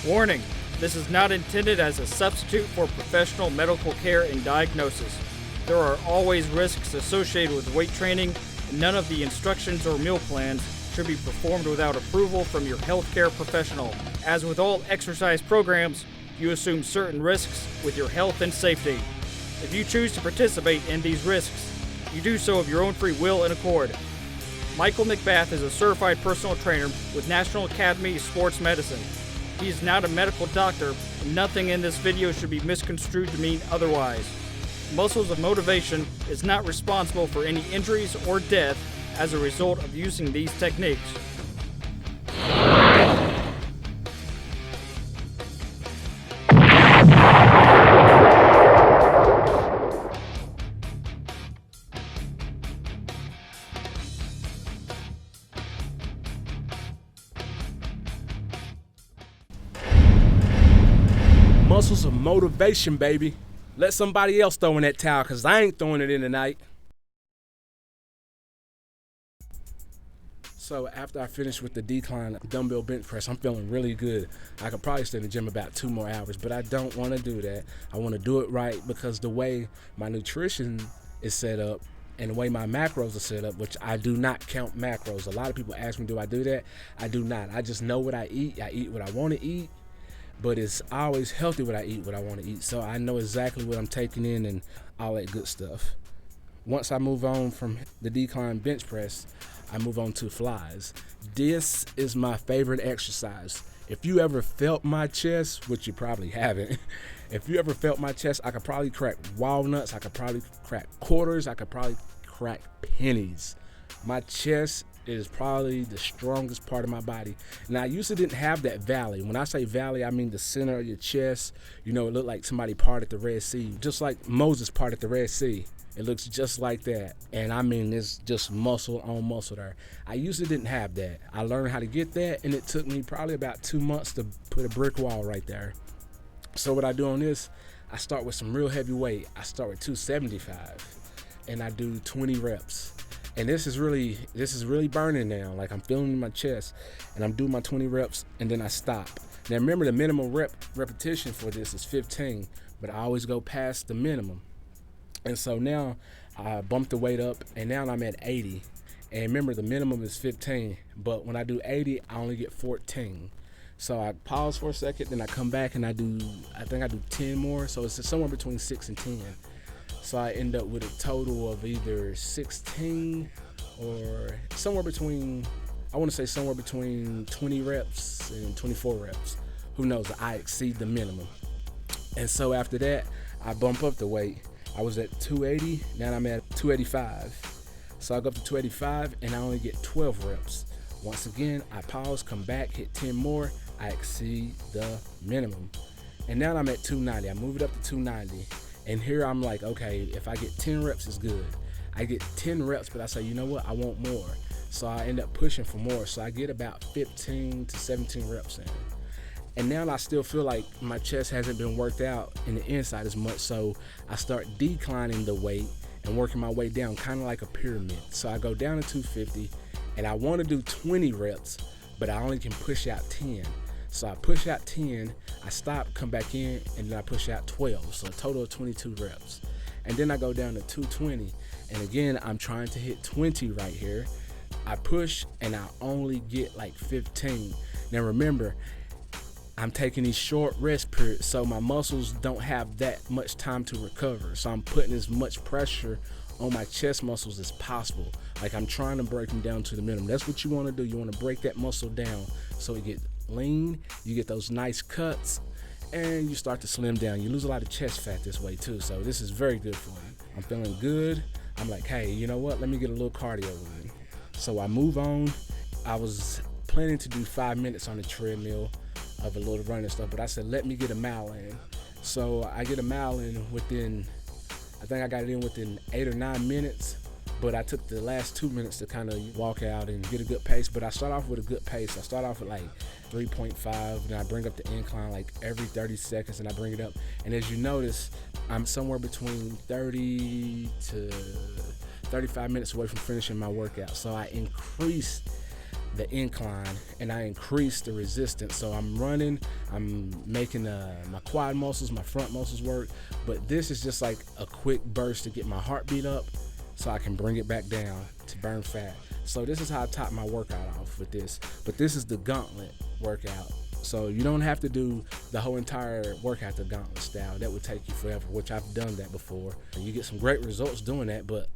Warning, this is not intended as a substitute for professional medical care and diagnosis. There are always risks associated with weight training, and none of the instructions or meal plans should be performed without approval from your healthcare professional. As with all exercise programs, you assume certain risks with your health and safety. If you choose to participate in these risks, you do so of your own free will and accord. Michael McBath is a certified personal trainer with National Academy of Sports Medicine. He is not a medical doctor, and nothing in this video should be misconstrued to mean otherwise. Muscles of Motivation is not responsible for any injuries or death as a result of using these techniques. Muscles of motivation, baby. Let somebody else throw in that towel, because I ain't throwing it in tonight. So after I finish with the decline dumbbell bench press, I'm feeling really good. I could probably stay in the gym about 2 more hours, but I don't want to do that. I want to do it right, because the way my nutrition is set up and the way my macros are set up, which I do not count macros. A lot of people ask me, do I do that? I do not. I just know what I eat. I eat what I want to eat. But it's always healthy when I eat what I want to eat. So I know exactly what I'm taking in and all that good stuff. Once I move on from the decline bench press, I move on to flies. This is my favorite exercise. If you ever felt my chest, which you probably haven't, if you ever felt my chest, I could probably crack walnuts, I could probably crack quarters, I could probably crack pennies. My chest is probably the strongest part of my body. Now, I usually didn't have that valley. When I say valley, I mean the center of your chest. You know, it looked like somebody parted the Red Sea, just like Moses parted the Red Sea. It looks just like that. And I mean, it's just muscle on muscle there. I usually didn't have that. I learned how to get that, and it took me probably about 2 months to put a brick wall right there. So what I do on this, I start with some real heavy weight. I start with 275, and I do 20 reps. And this is really burning now. Like, I'm feeling in my chest, and I'm doing my 20 reps, and then I stop. Now remember, the minimum repetition for this is 15, but I always go past the minimum. And so now I bumped the weight up, and now I'm at 80. And remember, the minimum is 15, but when I do 80, I only get 14. So I pause for a second, then I come back and I think I do 10 more. So it's somewhere between 6 and 10. So I end up with a total of either 16 or somewhere between 20 reps and 24 reps. Who knows? I exceed the minimum. And so after that, I bump up the weight. I was at 280, now I'm at 285. So I go up to 285 and I only get 12 reps. Once again, I pause, come back, hit 10 more, I exceed the minimum. And now I'm at 290, I move it up to 290. And here I'm like, okay, if I get 10 reps, it's good. I get 10 reps, but I say, you know what, I want more. So I end up pushing for more. So I get about 15 to 17 reps in. And now I still feel like my chest hasn't been worked out in the inside as much. So I start declining the weight and working my way down, kind of like a pyramid. So I go down to 250, and I want to do 20 reps, but I only can push out 10. So I push out 10, I stop, come back in, and then I push out 12. So a total of 22 reps. And then I go down to 220. And again, I'm trying to hit 20 right here. I push, and I only get like 15. Now remember, I'm taking these short rest periods, so my muscles don't have that much time to recover. So I'm putting as much pressure on my chest muscles as possible. Like, I'm trying to break them down to the minimum. That's what you want to do. You want to break that muscle down so it gets lean, you get those nice cuts, and you start to slim down. You lose a lot of chest fat this way too, so this is very good for you. I'm feeling good. I'm like, hey, you know what? Let me get a little cardio in. So I move on. I was planning to do 5 minutes on the treadmill of a little running stuff, but I said, let me get a mile in. So I get a mile in I think I got it in within 8 or 9 minutes, but I took the last 2 minutes to kind of walk out and get a good pace. But I start off with a good pace. I start off with like 3.5, and I bring up the incline like every 30 seconds, and I bring it up. And as you notice, I'm somewhere between 30 to 35 minutes away from finishing my workout. So I increased the incline, and I increase the resistance. So I'm running, I'm making my quad muscles, my front muscles work, but this is just like a quick burst to get my heartbeat up so I can bring it back down to burn fat. So this is how I top my workout off with this. But this is the Gauntlet workout. So you don't have to do the whole entire workout the Gauntlet style. That would take you forever, which I've done that before. You get some great results doing that, but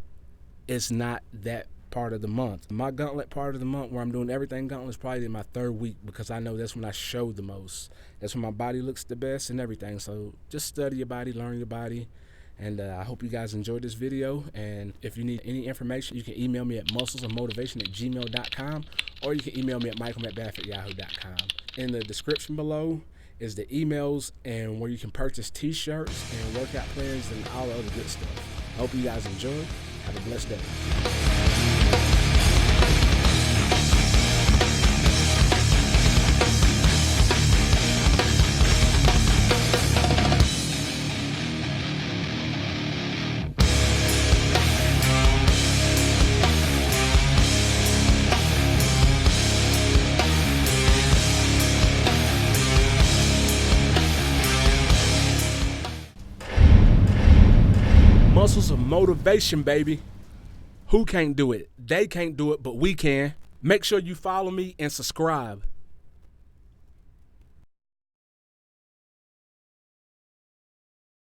it's not that part of the month. My Gauntlet part of the month, where I'm doing everything Gauntlet, is probably in my 3rd week, because I know that's when I show the most. That's when my body looks the best and everything. So just study your body, learn your body. And I hope you guys enjoyed this video. And if you need any information, you can email me at musclesofmotivation@gmail.com, or you can email me at michaelmcbath@yahoo.com. In the description below is the emails and where you can purchase t-shirts and workout plans and all the other good stuff. I hope you guys enjoy. Have a blessed day. Muscles of motivation, baby. Who can't do it? They can't do it, but we can. Make sure you follow me and subscribe.